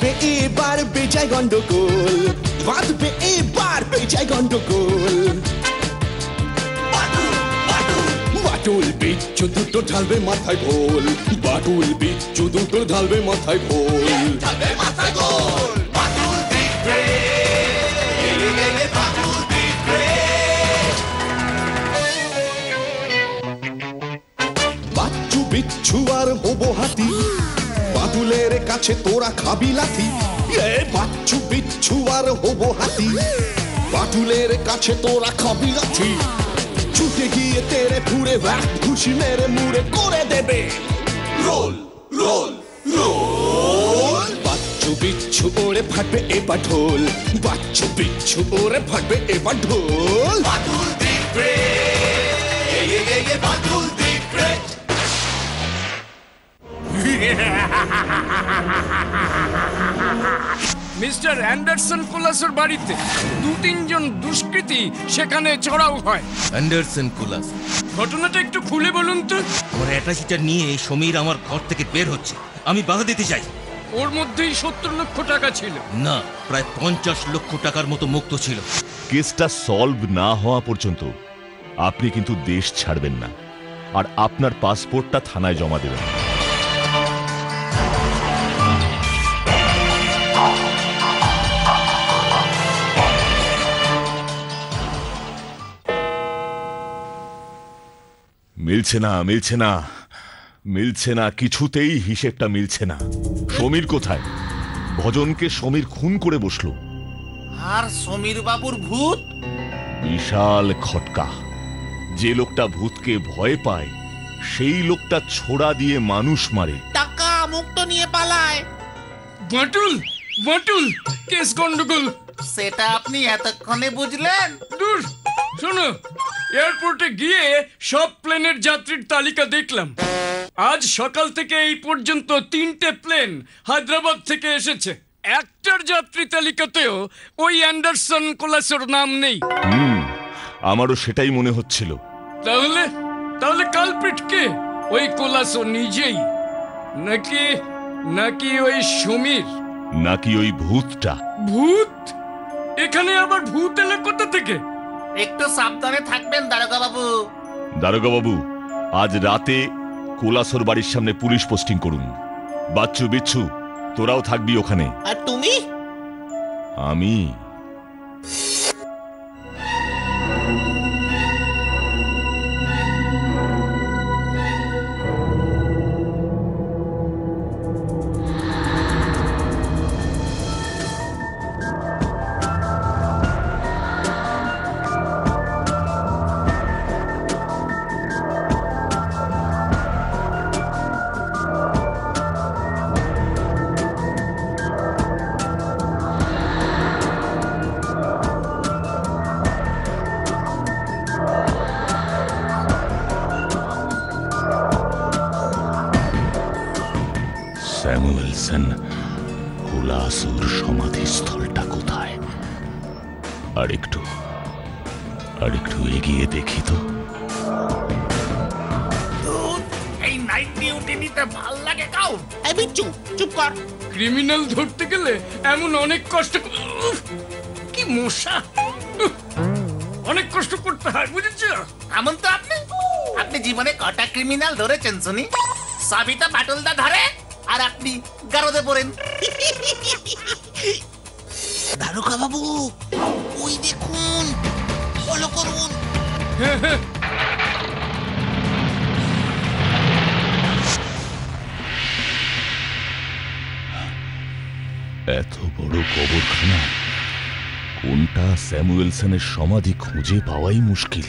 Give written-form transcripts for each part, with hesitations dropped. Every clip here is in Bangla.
বাঁধবে এবার বেজায় গন্ডগোল, বাঁধবে এবার বেজায় গন্ডগোল। বাটুল বিচ্ছু দুটো ঢালবে মাথায় ভোল, বাটুল বিচ্ছু দুটো ঢালবে মাথায় ভোল। বাচ্চু বিচ্ছু আর হবো হাতি, বাদুলের কাছে তোরা খাবি লাথি। বাচ্চু বিচ্ছু আর হবো হাতি, বাদুলের কাছে তোরা খাবি লাথি। ছুটে গিয়ে তেরে ফুড়ে ঘুষি মেরে মুড়ে করে দেবে রোল রোল রোল। বাচ্চু বিচ্ছু ওরে ফাটবে এবার ঢোল, বাচ্চু বিচ্ছু ওরে ফাটবে এবার ঢোল। Badul the great, Badul the great. Mister Anderson কোলাসের বাড়িতে ২-৩ জন দুষ্কৃতী সেখানে চড়াও হয়। অ্যান্ডারসন কোলাস, ঘটনাটা একটু খুলে বলুন তো। আমার অ্যাটাচিটা নিয়ে সমীর আমার ঘর থেকে বের হচ্ছে, আমি বাধা দিতে চাই। ওর মধ্যেই ৭০ লক্ষ টাকা ছিল। না, প্রায় ৫০ লক্ষ টাকার মতো মুক্ত ছিল। কেসটা সলভ না হওয়া পর্যন্ত আপনি কিন্তু দেশ ছাড়বেন না, আর আপনার পাসপোর্টটা থানায় জমা দেবেন। মিলছে না, মিলছে না, মিলছে না, কিছুতেই হিসেবটা মিলছে না। সমীর কোথায়? ভজনকে সমীর খুন করে বসলো, আর সমীর বাবুর ভূত বিশাল খটকা। যে লোকটা ভূতকে ভয় পায় সেই লোকটা ছোড়া দিয়ে মানুষ মারে, টাকা মুক্ত নিয়ে পালায়। বাটুল বাটুল, কেস গন্ডগোল। সেটা আপনি এতক্ষণে বুঝলেন? দূর শোনো, এয়ারপোর্টে গিয়ে সব প্লেনের যাত্রীর তালিকা দেখলাম। আজ সকাল থেকে এই পর্যন্ত ৩টে প্লেন হায়দ্রাবাদ থেকে এসেছে। একটার যাত্রী তালিকাতেও ওই অ্যান্ডারসন কোলাসের নাম নেই। আমারও সেটাই মনে হচ্ছিল। তাহলে তাহলে কালপ্রিট কে? ওই কোলাসো নিজেই, নাকি নাকি ওই সমীর, নাকি ওই ভূতটা? ভূত? এখানে আবার ভূত এলো কোথা থেকে? একটু সাবধানে থাকবেন দারোগা বাবু। দারোগা বাবু, আজ রাতে কোলাসোর বাড়ির সামনে পুলিশ পোস্টিং করুন। বাচ্চু বিচ্ছু, তোরাও থাকবি ওখানে। আর তুমি? আমি স্যামুয়েলসন কোলাসোর সমাধিস্থলটা কোথায়? আর একটু এগিয়ে দেখি তো। এই নাইট ডিউটি নিতে ভাল লাগে কাউ? এই বিচ্ছু, চুপ কর। ক্রিমিনাল ধরতে গেলে এমন অনেক কষ্ট, কি মশা, অনেক কষ্ট করতে হয়, বুঝেছো? এমন তো আপনি জীবনে কটা ক্রিমিনাল ধরেছেন শুনি? সবই তো বাটুলদা ধরে, আর আপনি গারদে পড়েন। দারোগা বাবু, ওই দেখুন, ফলো করুন। এত বড় কবরখানা, কোনটা স্যামুয়েলসনের সমাধি খুঁজে পাওয়াই মুশকিল।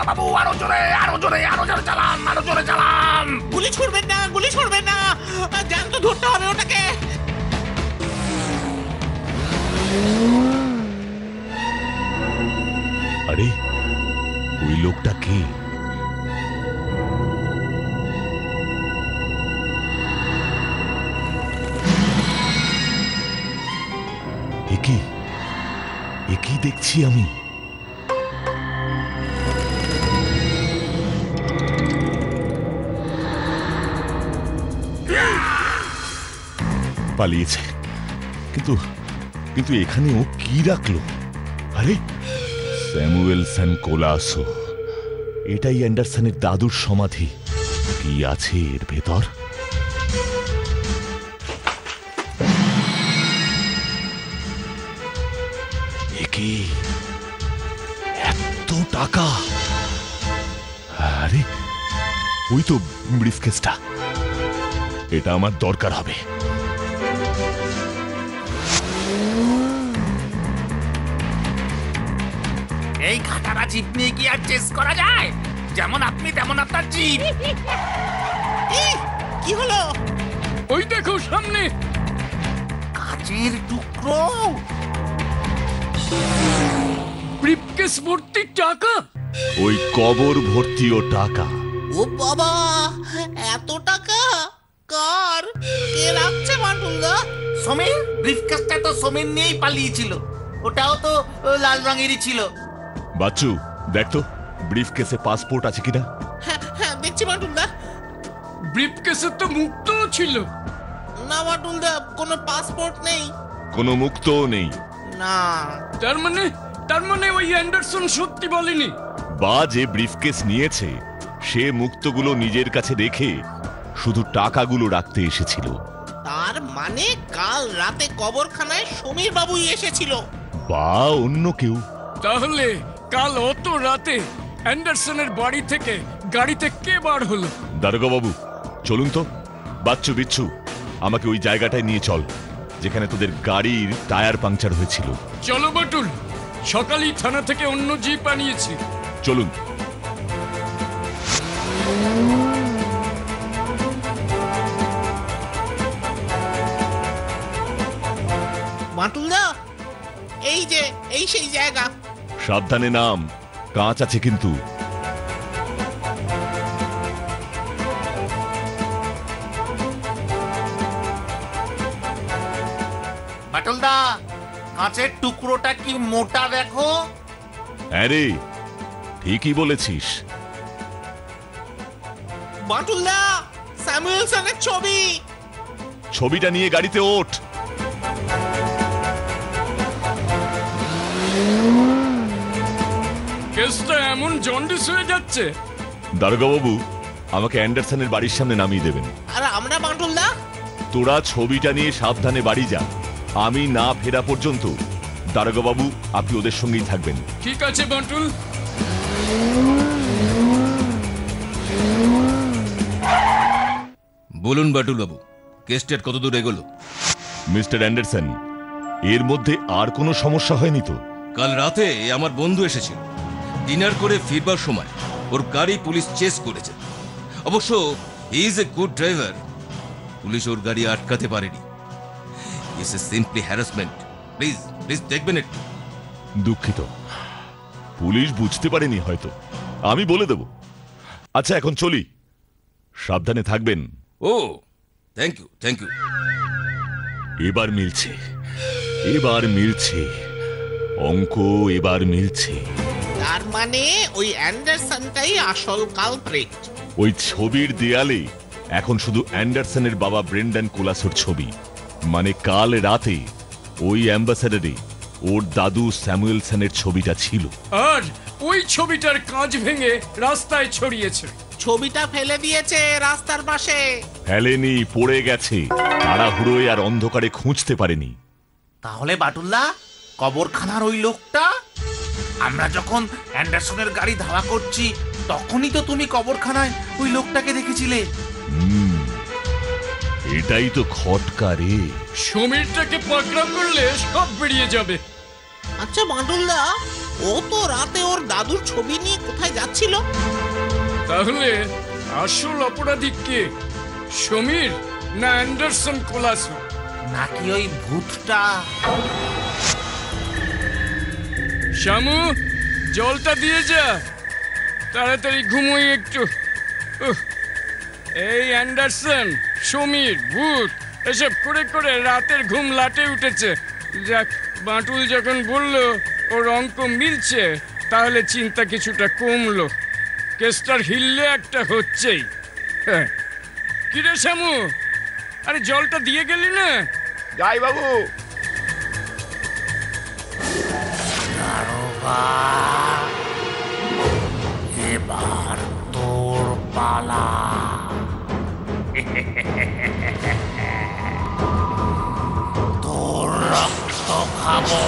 দারোগা বাবু, আরো জোরে, আরো জোরে, আরো জোরে চালান, আরো জোরে চালান। গুলি ছুড়বেন না, গুলি ছুড়বেন না, জ্যান্ত ধরতে হবে ওটাকে। আরে ওই লোকটা কে? একই দেখছি আমি। পালিয়েছে, কিন্তু কিন্তু এখানে ও কি রাখলো? আরে স্যামুয়েলসন কোলাসো, এটাই অ্যান্ডারসনের দাদুর সমাধি। কি আছে এর ভেতর? কি এত টাকা? আরে ওই তো ব্রিফকেসটা, এটা আমার দরকার হবে। এই খাটারা জিপ নিয়ে কি আর চেস করা যায়? যেমন আপনি তেমন আপনার জিপ। কি হলো? ওই দেখো সামনে কাচের টুকরো, ব্রিফকেস ভর্তি টাকা। ওই কবর ভর্তিও টাকা। ও বাবা, এত টাকা কার? কে রাখছে বাটুলদা? সমীর, ব্রিফকেসটা তো সমীর নিয়েই পালিয়েছিল। ওটাও তো লাল রঙেরই ছিল। বাচ্চু দেখ তো ব্রিফকেসে পাসপোর্ট আছে কিনা। হ্যাঁ দেখছি বাটুলদা। ব্রিফকেসে তো মুক্তও ছিল। না বাটুলদা, কোনো পাসপোর্ট নেই। কোনো মুক্তও নেই। না। তার মানে ওই অ্যান্ডারসন সত্যি বলেনি। বা যে ব্রিফকেস নিয়েছে সে মুক্তগুলো নিজের কাছে রেখে শুধু টাকাগুলো রাখতে এসেছিল। তার মানে কাল রাতে কবরখানায় সমীর বাবুই এসেছিল। বা অন্য কেউ। তাহলে কাল অত রাতে অ্যান্ডারসনের বাড়ি থেকে গাড়িতে কে বার হলো? দারোগা বাবু চলুন তো। বাচ্চু বিচ্ছু, আমাকে ওই জায়গাটায় নিয়ে চল যেখানে তোদের গাড়ির টায়ার পাংচার হয়েছিল। চলো বাটুল, সকালেই থানা থেকে অন্য জিপ আনিয়েছি। চলুন। বাটুলদা, এই যে এই সেই জায়গা। সাবধানে নাম, কাঁচ আছে কিন্তু। বাটুলদা, কাঁচের টুকরোটা কি মোটা দেখো। আরে ঠিকই বলেছিস। বাটুলদা, স্যামুয়েলসনের ছবি। ছবিটা নিয়ে গাড়িতে ওঠ। কেসটা এমন জন্ডিস হয়ে যাচ্ছে। দারোগা বাবু আমাকে অ্যান্ডারসনের বাড়ির সামনে নামিয়ে দেবেন। আর আমরা বাটুলদা? তোরা ছবিটা নিয়ে সাবধানে বাড়ি যা। আমি না ফেরা পর্যন্ত দারোগা বাবু আপনি ওদের সঙ্গেই থাকবেন। ঠিক আছে বাটুল। বলুন বাটুল বাবু, কেসটার কত দূর এগোলো? মিস্টার অ্যান্ডারসন, এর মধ্যে আর কোনো সমস্যা হয়নি তো? কাল রাতে আমার বন্ধু এসেছিল। ডিনার করে ফিরবার সময় ওর গাড়ি পুলিশ চেস করেছে। অবশ্য he is a good driver. Police ওর গাড়ি আটকাতে পারেনি। It's a simply harassment. Please please দেখবেন একটু। দুঃখিত, পুলিশ বুঝতে পারেনি হয়তো। আমি বলে দেব। আচ্ছা এখন চলি, সাবধানে থাকবেন। ও থ্যাংক ইউ, থ্যাংক ইউ। এবার মিলছে, এবার মিলছে, অঙ্ক এবার মিলছে। তার মানে ওই অ্যান্ডারসনটাই আসল কালপ্রিট। ওই ছবির দেয়ালে এখন শুধু অ্যান্ডারসনের বাবা ব্রেন্ডন কোলাসোর ছবি। মানে কাল রাতে ওই অ্যাম্বাসেডরে ওর দাদু স্যামুয়েলসনের ছবিটা ছিল। আর ওই ছবিটার কাঁচ ভেঙে রাস্তায় ছড়িয়েছে। ছবিটা ফেলে দিয়েছে রাস্তার পাশে। ফেলেনি, পড়ে গেছে। তাড়াহুড়োয় আর অন্ধকারে খুঁজতে পারেনি। তাহলে বাটুলদা, কবরখানার ওই লোকটা? আমরা যখন অ্যান্ডারসনের গাড়ি ধাওয়া করছি তখনই তো তুমি কবরখানায় ওই লোকটাকে দেখেছিলে। এটাই তো খটকা রে। সমীরটাকে পাকড়াও করলে সব বেরিয়ে যাবে। আচ্ছা বাটুলদা, ও তো রাতে ওর দাদুর ছবি নিয়ে কোথায় যাচ্ছিল? তাহলে আসল অপরাধী কে? সমীর না অ্যান্ডারসন কোলাসো? নাকি ওই ভূতটা? শামু, জলটা দিয়ে যা, তাড়াতাড়ি ঘুমোই একটু। এই অ্যান্ডারসন, সমীর, ভূত এসব করে করে রাতের ঘুম লাটে উঠেছে। যাক, বাঁটুল যখন বলল ওর অঙ্ক মিলছে, তাহলে চিন্তা কিছুটা কমলো। কেসটার হিললে একটা হচ্ছেই। হ্যাঁ, কিরে শামু, আরে জলটা দিয়ে গেলি না? যাই বাবু। এবার তোর পালা। তোর রক্ত খাবো।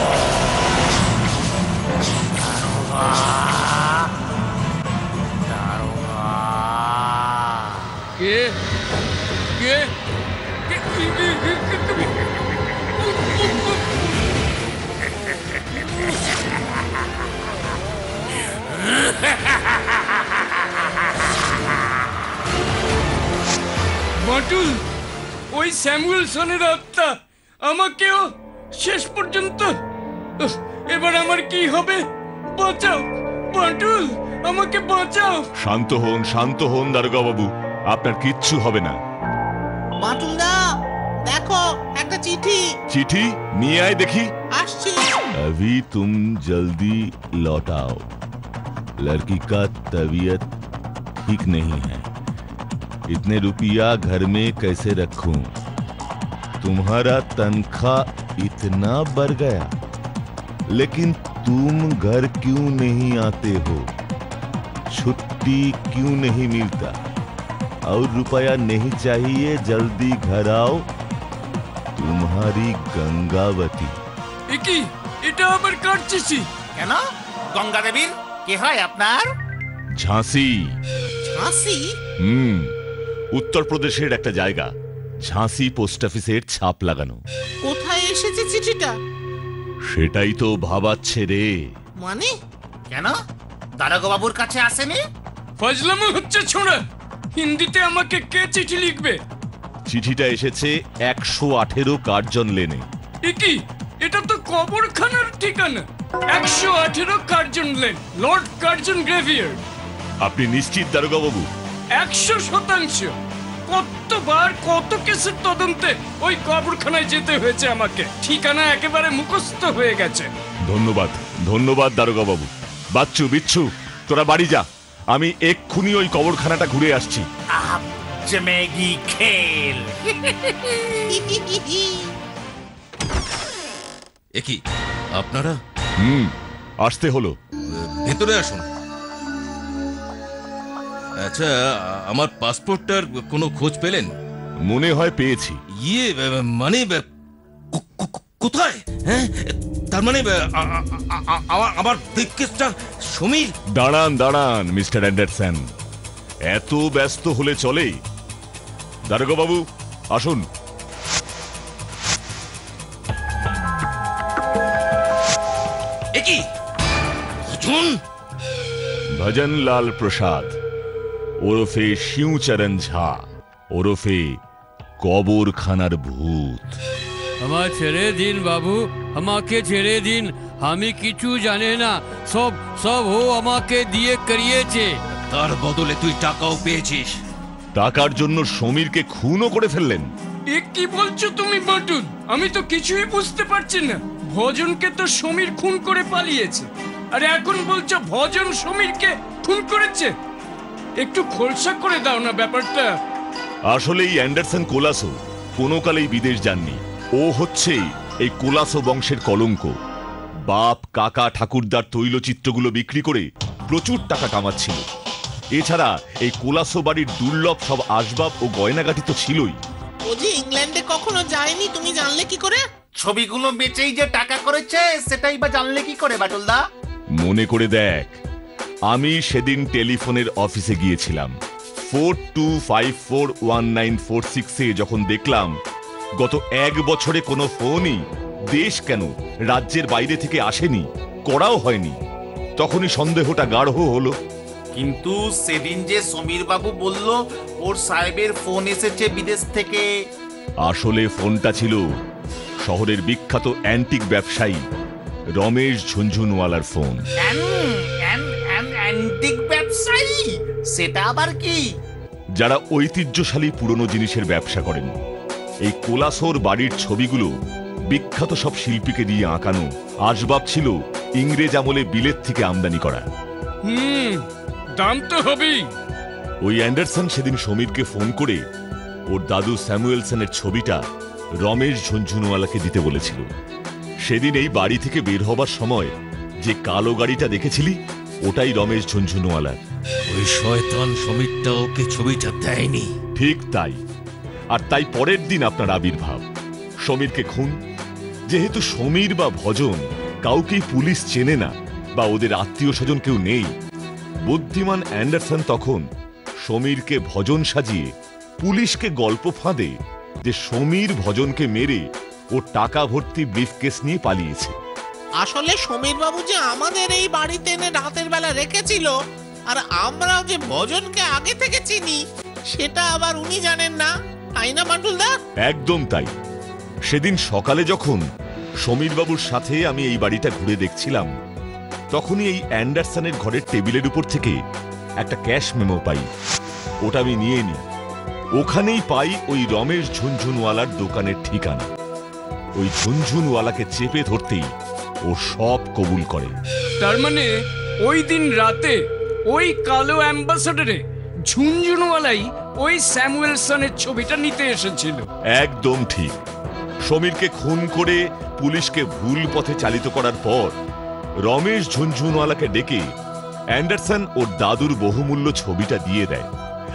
কে কে বাঁটুল, ওই স্যামুয়েলসনের আত্মা আমাকেও শেষ পর্যন্ত। এবার আমার কি হবে? বাঁচাও বাঁটুল, আমাকে বাঁচাও। শান্ত হন দারোগা বাবু, আপনার কিচ্ছু হবে না। বাটুলদা, দেখো একটা চিঠি। চিঠি নিয়ে আয় দেখি। আসছি। अभी तुम जल्दी लौट आओ, लड़की का तबीयत ठीक नहीं है, इतने रुपया घर में कैसे रखूं, तुम्हारा तनख्वाह इतना बढ़ गया, लेकिन तुम घर क्यों नहीं आते हो, छुट्टी क्यों नहीं मिलता, और रुपया नहीं चाहिए, जल्दी घर आओ, तुम्हारी गंगावती। একি, এটা আবার কার চিঠি? কেন? গঙ্গা দেবীর কে হয় আপনার? ঝাঁসি। ঝাঁসি? উত্তর প্রদেশের একটা জায়গা, ঝাঁসি পোস্ট অফিসের ছাপ লাগানো। কোথায় এসেছে চিঠিটা? সেটাই তো ভাবাচ্ছে রে। মানে? কেন? দারোগা বাবুর কাছে আসেনি? ফাজলামো হচ্ছে ছোঁড়া। হিন্দিতে আমাকে কে চিঠি লিখবে? চিঠিটা এসেছে 118 কার্জন লেনে। একি, এটা তো কবরখানার ঠিকানা। 118 কার্জন লেন, লর্ড কার্জন গ্রেভিয়ার। আপনি নিশ্চিত দারোগা বাবু? 100%। কতবার কত কেসের তদন্তে ওই কবরখানায় যেতে হয়েছে আমাকে। ঠিকানা একেবারে মুখস্থ হয়ে গেছে। ধন্যবাদ দারোগা বাবু। বাচ্চু বিচ্ছু, তোরা বাড়ি যা, আমি এক্ষুনি ওই কবরখানাটা ঘুরে আসছি। আপ জমেগি খেল। একই আপনারা? আসতে হলো। ভেতরে আসুন। আচ্ছা, আমার পাসপোর্টটার কোনো খোঁজ পেলেন? মনে হয় পেয়েছি। ইয়ে মানে কোথায়? হ্যাঁ, তার মানে আমার ব্রিফকেসটা সমীর। দাঁড়ান মিস্টার অ্যান্ডারসন, এত ব্যস্ত হলে চলে? দারোগা বাবু আসুন। একই ভজন? ভজনলাল প্রসাদ ওরফে শিউচরণ ঝা ওরফে কবরখানার ভূত। আমার ছেড়ে দিন বাবু, আমাকে ছেড়ে দিন, আমি কিছু জানে না, সব ও আমাকে দিয়ে করিয়েছে। তার বদলে তুই টাকাও পেয়েছিস। টাকার জন্য সমীরকে খুনও করে ফেললেন? এ কি বলছো তুমি বাটুল? আমি তো কিছুই বুঝতে পারছি না। ভজনকে তো সমীর খুন করে পালিয়েছে, আর এখন বলছো ভজন সমীরকে খুন করেছে। একটু খোলসা করে দাও না ব্যাপারটা। আসলে এই অ্যান্ডারসন কোলাসো কোনো কালেই বিদেশ যাননি। ও হচ্ছে এই কোলাসো বংশের কলঙ্ক। বাপ কাকা ঠাকুরদার তৈলচিত্রগুলো বিক্রি করে প্রচুর টাকা কামাচ্ছিল। এছাড়া এই কোলাসো বাড়ির দুর্লভ সব আসবাব ও গয়নাগাটি তো ছিলই। ও যে ইংল্যান্ডে কখনো যায়নি, তুমি জানলে কি করে? ছবিগুলো বেচেই যে টাকা করেছে, সেটাই বা জানলে কি করে বাটুলদা? মনে করে দেখ, আমি সেদিন টেলিফোনের অফিসে গিয়েছিলাম। 42541946-এ যখন দেখলাম গত 1 বছরে কোনো ফোনই দেশ কেন রাজ্যের বাইরে থেকে আসেনি, করাও হয়নি, তখনই সন্দেহটা গাঢ় হলো। কিন্তু সেদিন যে সমীর বাবু বলল ওর সাহেবের ফোন এসেছে বিদেশ থেকে। আসলে ফোনটা ছিল শহরের বিখ্যাত অ্যান্টিক ব্যবসায়ী রমেশ ঝুনঝুনওয়ালার ফোন। অ্যান্টিক ব্যবসায়ী? সেটা আবার কি? যারা ঐতিহ্যশালী পুরনো জিনিসের ব্যবসা করেন। এই কোলাসোর বাড়ির ছবিগুলো বিখ্যাত সব শিল্পীকে দিয়ে আঁকানো আসবাব ছিল ইংরেজ আমলে বিলেত থেকে আমদানি করা। দাম তো হবেই। ওই অ্যান্ডারসন সেদিন সমীরকে ফোন করে ওর দাদু স্যামুয়েলসনের ছবিটা রমেশ ঝুনঝুনওয়ালাকে দিতে বলেছিল। সেদিন এই বাড়ি থেকে বের হবার সময় যে কালো গাড়িটা দেখেছিলি ওটাই রমেশ ঝুনঝুনওয়ালার। ওই শয়তান সমীরটা ওকে ছবিটা দেয়নি। ঠিক তাই। আর তাই পরের দিন আপনার আবির্ভাব, সমীরকে খুন। যেহেতু সমীর বা ভজন কাউকেই পুলিশ চেনে না বা ওদের আত্মীয় স্বজন কেউ নেই, বুদ্ধিমান অ্যান্ডারসন তখন সমীরকে ভজন সাজিয়ে পুলিশকে গল্প ফাঁদে যে সমীর ভজনকে মেরে ও টাকা ভর্তি ব্রিফকেস নিয়ে পালিয়েছে। আসলে সমীর বাবু যে আমাদের এই বাড়িতে এনে রাতের বেলা রেখেছিল আর আমরাও যে ভজনকে আগে থেকে চিনি সেটা আবার উনি জানেন না, তাই না বাটুলদা? একদম তাই। সেদিন সকালে যখন সমীরবাবুর সাথে আমি এই বাড়িটা ঘুরে দেখছিলাম, তখনই এই অ্যান্ডারসনের ঘরের টেবিলের উপর থেকে একটা ক্যাশ মেমো পাই। ওটা আমি নিয়ে নিই। ওখানেই পাই ওই রমেশ ঝুনঝুনওয়ালার দোকানের ঠিকানা। ওই ঝুনঝুনওয়ালাকে চেপে ধরতেই ও সব কবুল করে। তার মানে ওই দিন রাতে ওই কালো অ্যাম্বাসাডারে ঝুনঝুনওয়ালাই ওই স্যামুয়েলসনের ছবিটা নিতে এসেছিল। একদম ঠিক। সমীরকে খুন করে পুলিশকে ভুল পথে চালিত করার পর রমেশ ঝুনঝুনওয়ালাকে ডেকে অ্যান্ডারসন ওর দাদুর বহুমূল্য ছবিটা দিয়ে দেয়।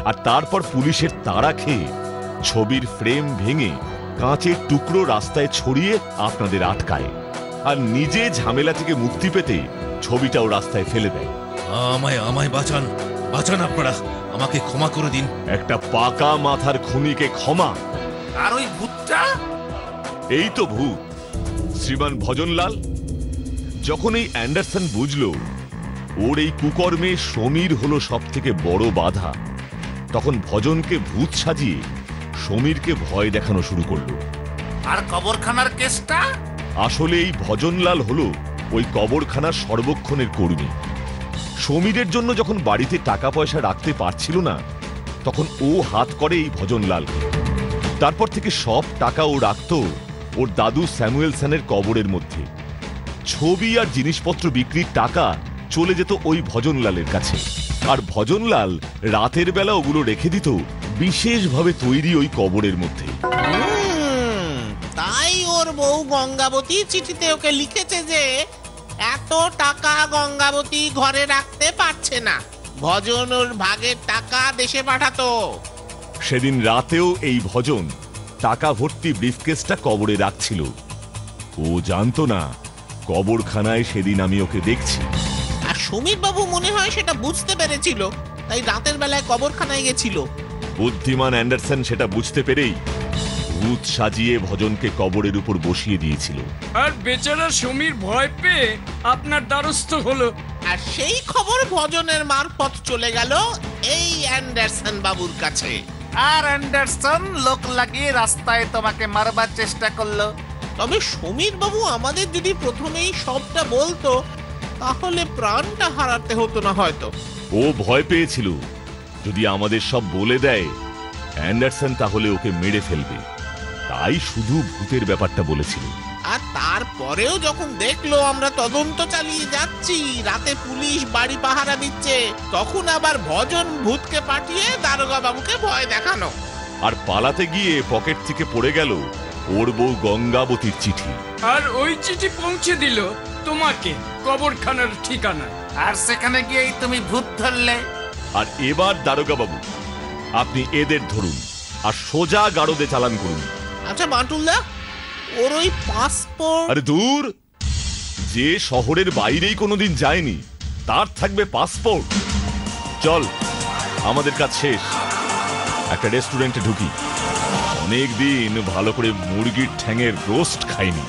আর তারপর পুলিশের তাড়া খেয়ে ছবির ফ্রেম ভেঙে কাঁচের টুকরো রাস্তায় ছড়িয়ে আপনাদের আটকায় আর নিজে ঝামেলা থেকে মুক্তি পেতে ছবিটাও রাস্তায় ফেলে দেয়। আমায় বাঁচান, বাঁচান আপনারা, আমাকে ক্ষমা করে দিন। একটা পাকা মাথার খুনিকে ক্ষমা? আর ওই ভূতটা? এই তো ভূত, শ্রীমান ভজনলাল। যখন এই অ্যান্ডারসন বুঝলো ওর এই কুকর্মে সমীর হলো সব থেকে বড় বাধা, তখন ভজনকে ভূত সাজিয়ে সমীরকে ভয় দেখানো শুরু করলো। আর কবরখানার কেসটা? আসলে এই ভজনলাল হলো ওই কবরখানার সর্বক্ষণের কর্মী। সমীরের জন্য যখন বাড়িতে টাকা পয়সা রাখতে পারছিল না, তখন ও হাত করে এই ভজনলালকে। তারপর থেকে সব টাকা ও রাখত ওর দাদু স্যামুয়েলসনের কবরের মধ্যে। ছবি আর জিনিসপত্র বিক্রির টাকা চলে যেত ওই ভজনলালের কাছে, আর ভজনলাল রাতের বেলা ওগুলো রেখে দিত বিশেষভাবে তৈরি ওই কবরের মধ্যে। তাই ওর বউ গঙ্গাবতী চিঠিতে ওকে লিখেছে যে এত টাকা গঙ্গাবতী ঘরে রাখতে পারছে না, ভজন ওর ভাগের টাকা দেশে পাঠাতো। সেদিন রাতেও এই ভজন টাকা ভর্তি ব্রিফকেসটা কবরে রাখছিল। ও জানতো না কবরখানায় সেদিন আমি ওকে দেখছি। আর সমীর বাবু মনে হয় সেটা বুঝতে পেরেছিল, তাই রাতের বেলায় কবরখানায় গেছিল। বুদ্ধিমান অ্যান্ডারসন সেটা বুঝতে পেরেই ভূত সাজিয়ে ভজনকে কবরের উপর বসিয়ে দিয়েছিল। আর বেচারা সমীর ভয় পেয়ে আপনার দ্বারস্থ হলো। আর সেই খবর ভজনের মারফত চলে গেল এই অ্যান্ডারসন বাবুর কাছে। আর অ্যান্ডারসন লোক লাগিয়ে রাস্তায় তোমাকে মারবার চেষ্টা করলো। তবে সমীর বাবু আমাদের যদি প্রথমেই সবটা বলতো তাহলে প্রাণটা হারাতে হতো না হয়তো। ও ভয় পেয়েছিল যদি আমাদের সব বলে দেয় অ্যান্ডারসন তাহলে ওকে মেরে ফেলবে, তাই শুধু ভূতের ব্যাপারটা বলেছিল। আর তারপরেও যখন দেখলো আমরা তদন্ত চালিয়ে যাচ্ছি, রাতে পুলিশ বাড়ি পাহারা দিচ্ছে, তখন আবার ভজন ভূতকে পাঠিয়ে দারোগা বাবুকে ভয় দেখানো। আর পালাতে গিয়ে পকেট থেকে পড়ে গেল ওর বউ গঙ্গাবতীর চিঠি। আর ওই চিঠি পৌঁছে দিল তোমাকে কবরখানার ঠিকানা। আর সেখানে গিয়েই তুমি ভূত ধরলে। আর এবার দারোগা বাবু আপনি এদের ধরুন আর সোজা গাড়দে চালান করুন। আচ্ছা বাটুলদা, ওর ওই পাসপোর্ট? আরে দূর, যে শহরের বাইরেই কোনোদিন যায়নি তার থাকবে পাসপোর্ট। চল, আমাদের কাজ শেষ, একটা রেস্টুরেন্টে ঢুকি। অনেকদিন ভালো করে মুরগির ঠ্যাঙের রোস্ট খাইনি।